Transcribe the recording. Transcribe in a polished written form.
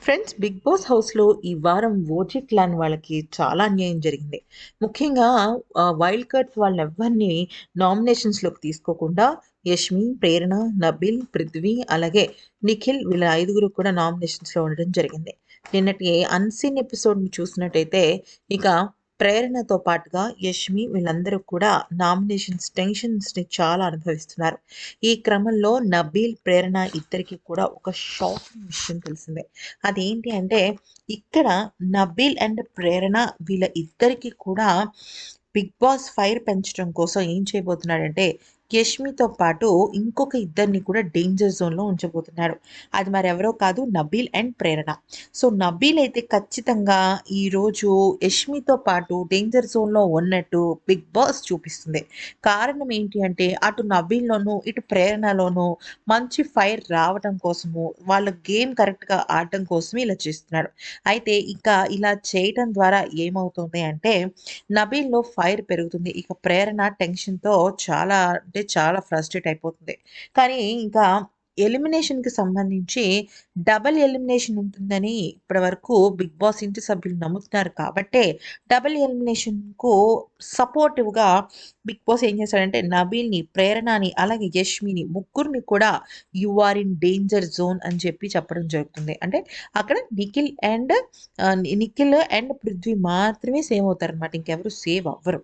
Friends, big boss హౌస్లో ఈ వారం ఓజీ క్లాన్ వాళ్ళకి చాలా అన్యాయం జరిగింది. ముఖ్యంగా వైల్డ్ కార్డ్స్ వాళ్ళని ఎవరిని నామినేషన్స్లోకి తీసుకోకుండా యష్మి, ప్రేరణ, నబిల్, పృథ్వీ అలాగే నిఖిల్ వీళ్ళ ఐదుగురు కూడా నామినేషన్స్లో ఉండడం జరిగింది. నిన్నటి అన్సీన్ ఎపిసోడ్ని చూసినట్టయితే ఇక ప్రేరణతో పాటుగా యష్మి వీళ్ళందరూ కూడా నామినేషన్స్ టెన్షన్స్ని చాలా అనుభవిస్తున్నారు. ఈ క్రమంలో నబీల్, ప్రేరణ ఇద్దరికి కూడా ఒక షాకింగ్ విషయం తెలిసిందే. అదేంటి అంటే ఇక్కడ నబీల్ అండ్ ప్రేరణ వీళ్ళ ఇద్దరికి కూడా బిగ్ బాస్ ఫైర్ పెంచడం కోసం ఏం చేయబోతున్నాడంటే యష్మితో పాటు ఇంకొక ఇద్దరిని కూడా డేంజర్ జోన్లో ఉంచబోతున్నాడు. అది మరి ఎవరో కాదు, Nabeel and Prerana. So Nabeel అయితే ఖచ్చితంగా ఈరోజు యష్మితో పాటు డేంజర్ జోన్లో ఉన్నట్టు బిగ్ బాస్ చూపిస్తుంది. కారణం ఏంటి అంటే అటు నబీల్లోనూ ఇటు ప్రేరణలోనూ మంచి ఫైర్ రావటం కోసము, వాళ్ళ గేమ్ కరెక్ట్‌గా ఆడటం కోసమే ఇలా చేస్తున్నాడు. అయితే ఇక ఇలా చేయటం ద్వారా ఏమవుతుంది అంటే, నబీల్‌లో ఫైర్ పెరుగుతుంది. ఇక ప్రేరణ టెన్షన్‌తో చాలా అంటే చాలా ఫ్రస్ట్రేట్ అయిపోతుంది. కానీ ఇంకా ఎలిమినేషన్‌కి సంబంధించి డబుల్ ఎలిమినేషన్ ఉంటుందని ఇప్పటివరకు బిగ్ బాస్ ఇంటి సభ్యులు నమ్ముతున్నారు కాబట్టే, డబుల్ ఎలిమినేషన్‌కు సపోర్టివ్‌గా బిగ్ బాస్ ఏం చేశాడంటే నబీల్‌ని, ప్రేరణని అలాగే యష్మిని ముగ్గురిని కూడా you are in danger zone అని చెప్పడం జరుగుతుంది. అంటే అక్కడ నిఖిల్ అండ్ పృథ్వీ మాత్రమే సేవ్ అవుతారనమాట. ఇంకెవరు సేవ్ అవ్వరు.